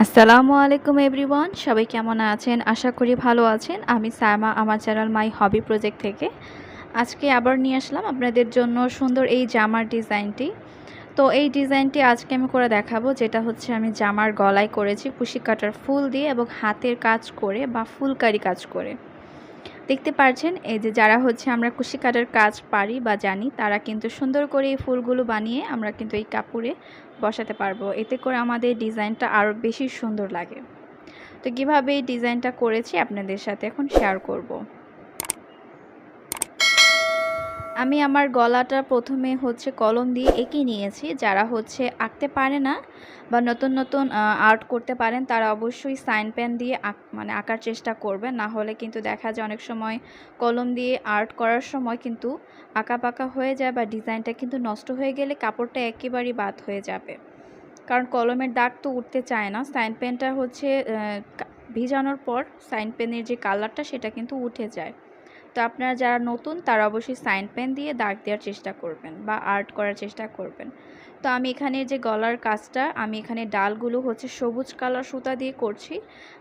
আসসালামু আলাইকুম এভরিওয়ান, সবাই কেমন আছেন? আশা করি ভালো আছেন। আমি সায়মা, আমার চ্যানেল মাই হবি প্রজেক্ট থেকে আজকে আবার নিয়ে আসলাম আপনাদের জন্য সুন্দর এই জামার ডিজাইনটি। তো এই ডিজাইনটি আজকে আমি করে দেখাবো, যেটা হচ্ছে আমি জামার গলায় করেছি কুশি কাটার ফুল দিয়ে এবং হাতের কাজ করে বা ফুলকারি কাজ করে। দেখতে পাচ্ছেন এই যে যারা হচ্ছে আমরা কুশি কাটার কাজ পারি বা জানি, তারা কিন্তু সুন্দর করে এই ফুলগুলো বানিয়ে আমরা কিন্তু এই কাপড়ে বসাতে পারবো। এতে করে আমাদের ডিজাইনটা আরও বেশি সুন্দর লাগে। তো কীভাবে এই ডিজাইনটা করেছি আপনাদের সাথে এখন শেয়ার করব। আমি আমার গলাটা প্রথমে হচ্ছে কলম দিয়ে এঁকে নিয়েছি। যারা হচ্ছে আঁকতে পারে না বা নতুন নতুন আর্ট করতে পারেন, তারা অবশ্যই সাইন পেন দিয়ে আঁকার চেষ্টা করবেন। না হলে কিন্তু দেখা যায় অনেক সময় কলম দিয়ে আর্ট করার সময় কিন্তু আঁকাবাঁকা হয়ে যায় বা ডিজাইনটা কিন্তু নষ্ট হয়ে গেলে কাপড়টা একেবারেই বাদ হয়ে যাবে। কারণ কলমের দাগ তো উঠতে চায় না। সাইন পেনটা হচ্ছে ভিজানোর পর সাইন পেনের যে কালারটা সেটা কিন্তু উঠে যায়। তো আপনারা যারা নতুন তারা অবশ্যই সাইন পেন দিয়ে দাগ দেওয়ার চেষ্টা করবেন বা আর্ট করার চেষ্টা করবেন। তো আমি এখানে যে গলার কাজটা, আমি এখানে ডালগুলো হচ্ছে সবুজ কালার সুতা দিয়ে করছি।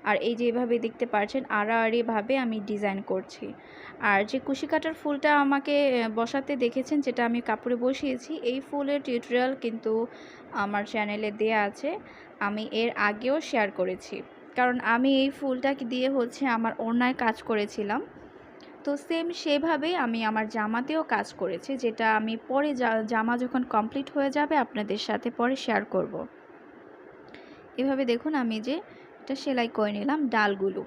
আর এই যে এভাবে দেখতে পাচ্ছেন আড়াআড়িভাবে আমি ডিজাইন করছি। আর যে কুশি কাটার ফুলটা আমাকে বসাতে দেখেছেন, যেটা আমি কাপড়ে বসিয়েছি, এই ফুলের টিউটোরিয়াল কিন্তু আমার চ্যানেলে দেয়া আছে। আমি এর আগেও শেয়ার করেছি, কারণ আমি এই ফুলটাকে দিয়ে হচ্ছে আমার ওড়নায় কাজ করেছিলাম। তো সেম সেভাবেই আমি আমার জামাতেও কাজ করেছি, যেটা আমি পরে জামা যখন কমপ্লিট হয়ে যাবে আপনাদের সাথে পরে শেয়ার করব। এভাবে দেখুন আমি যে এটা সেলাই করে নিলাম ডালগুলো।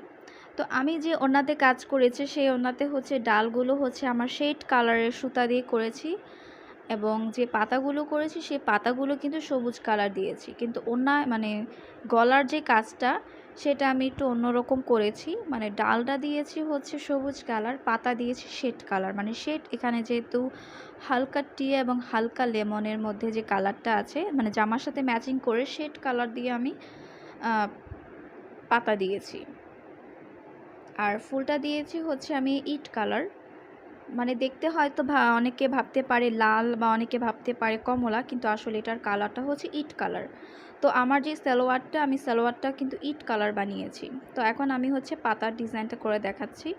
তো আমি যে ওড়নাতে কাজ করেছি সেই ওড়নাতে হচ্ছে ডালগুলো হচ্ছে আমার শেড কালারের সুতা দিয়ে করেছি এবং যে পাতাগুলো করেছি সেই পাতাগুলো কিন্তু সবুজ কালার দিয়েছি। কিন্তু ওড়না গলার যে কাজটা সেটা আমি একটু অন্যরকম করেছি। ডালটা দিয়েছি হচ্ছে সবুজ কালার, পাতা দিয়েছি শেড কালার। শেড এখানে যেহেতু হালকা টিয়া এবং হালকা লেমনের মধ্যে যে কালারটা আছে, জামার সাথে ম্যাচিং করে শেড কালার দিয়ে আমি পাতা দিয়েছি। আর ফুলটা দিয়েছি হচ্ছে আমি ইট কালার। দেখতে হয়তো অনেকে ভাবতে পারে লাল বা অনেকে ভাবতে পারে কমলা, কিন্তু আসলে এটার কালারটা হচ্ছে ইট কালার। তো আমার যে আমি সালোয়ারটা কিন্তু ইট কালার বানিয়েছি। তো এখন আমি হচ্ছে পাতার ডিজাইনটা করে দেখাচ্ছি।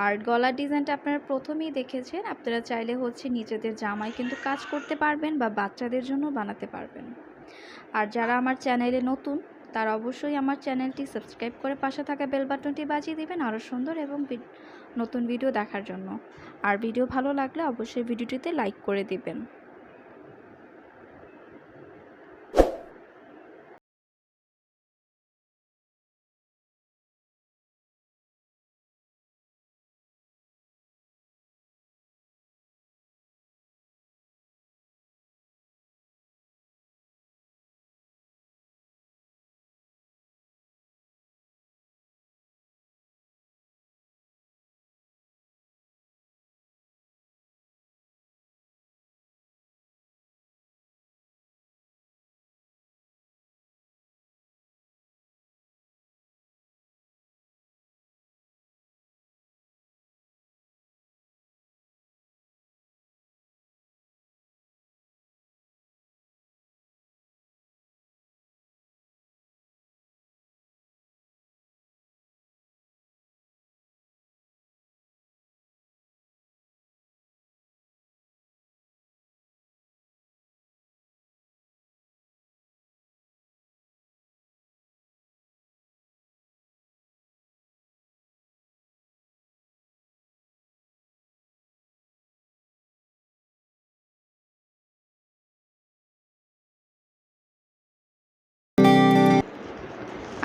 আর গলার ডিজাইনটা আপনারা প্রথমেই দেখেছেন। আপনারা চাইলে হচ্ছে নিজেদের জামায় কিন্তু কাজ করতে পারবেন বা বাচ্চাদের জন্য বানাতে পারবেন। আর যারা আমার চ্যানেলে নতুন, তারা অবশ্যই আমার চ্যানেলটি সাবস্ক্রাইব করে পাশে থাকা বেল বাটনটি বাজিয়ে দিবেন আরও সুন্দর এবং নতুন ভিডিও দেখার জন্য। আর ভিডিও ভালো লাগলে অবশ্যই ভিডিওটিতে লাইক করে দিবেন।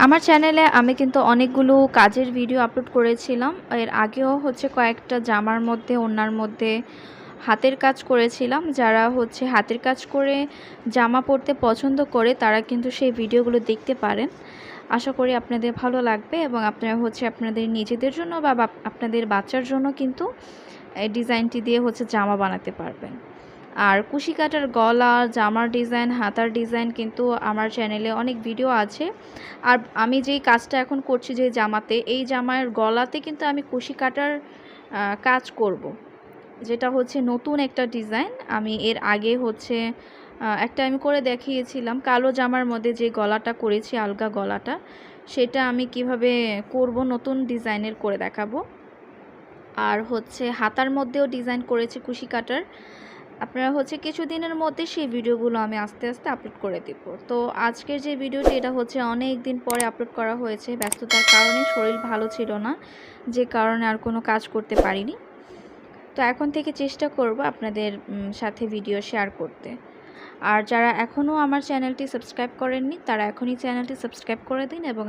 আমার চ্যানেলে আমি কিন্তু অনেকগুলো কাজের ভিডিও আপলোড করেছিলাম। এর আগেও হচ্ছে কয়েকটা জামার মধ্যে, ওড়নার মধ্যে হাতের কাজ করেছিলাম। যারা হচ্ছে হাতের কাজ করে জামা পরতে পছন্দ করে, তারা কিন্তু সেই ভিডিওগুলো দেখতে পারেন। আশা করি আপনাদের ভালো লাগবে এবং আপনারা হচ্ছে আপনাদের নিজেদের জন্য বা আপনাদের বাচ্চার জন্য কিন্তু এই ডিজাইনটি দিয়ে হচ্ছে জামা বানাতে পারবেন। আর কুশি কাটার গলা, জামার ডিজাইন, হাতার ডিজাইন কিন্তু আমার চ্যানেলে অনেক ভিডিও আছে। আর আমি যেই কাজটা এখন করছি যে জামাতে, এই জামার গলাতে কিন্তু আমি কুশি কাটার কাজ করব, যেটা হচ্ছে নতুন একটা ডিজাইন। আমি এর আগে হচ্ছে একটা আমি করে দেখিয়েছিলাম কালো জামার মধ্যে যে গলাটা করেছি আলগা গলাটা, সেটা আমি কিভাবে করব নতুন ডিজাইনের করে দেখাবো। আর হচ্ছে হাতার মধ্যেও ডিজাইন করেছি কুশি কাটার। আপনারা হচ্ছে কিছুদিনের মধ্যে সেই ভিডিওগুলো আমি আস্তে আস্তে আপলোড করে দিব। তো আজকের যে ভিডিওটি এটা হচ্ছে অনেক দিন পরে আপলোড করা হয়েছে, ব্যস্ততার কারণে শরীর ভালো ছিল না, যে কারণে আর কোনো কাজ করতে পারিনি। তো এখন থেকে চেষ্টা করব আপনাদের সাথে ভিডিও শেয়ার করতে। আর যারা এখনও আমার চ্যানেলটি সাবস্ক্রাইব করেননি তারা এখনই চ্যানেলটি সাবস্ক্রাইব করে দিন, এবং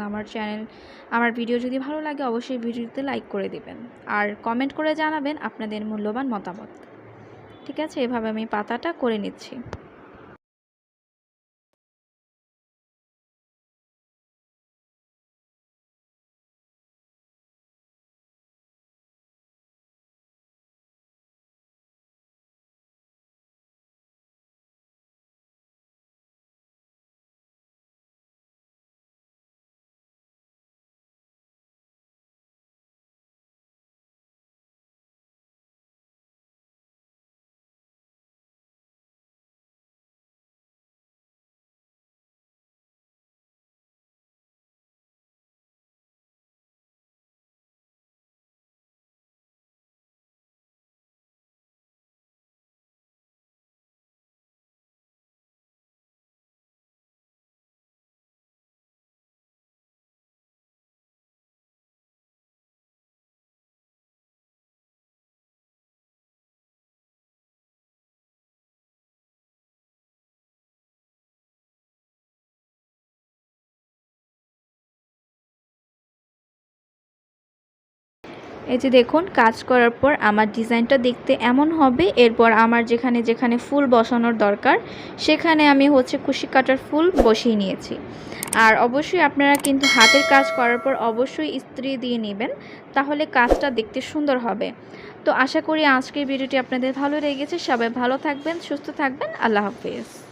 আমার ভিডিও যদি ভালো লাগে অবশ্যই ভিডিওতে লাইক করে দিবেন আর কমেন্ট করে জানাবেন আপনাদের মূল্যবান মতামত। ঠিক আছে, এভাবে আমি পাতাটা করে নিচ্ছি। এই যে দেখুন, কাজ করার পর আমার ডিজাইনটা দেখতে এমন হবে। এরপর আমার যেখানে যেখানে ফুল বসানোর দরকার সেখানে আমি হচ্ছে কুশি কাটার ফুল বসিয়ে নিয়েছি। আর অবশ্যই আপনারা কিন্তু হাতের কাজ করার পর অবশ্যই ইস্ত্রি দিয়ে নেবেন, তাহলে কাজটা দেখতে সুন্দর হবে। তো আশা করি আজকের ভিডিওটি আপনাদের ভালো লেগেছে। সবাই ভালো থাকবেন, সুস্থ থাকবেন। আল্লাহ হাফেজ।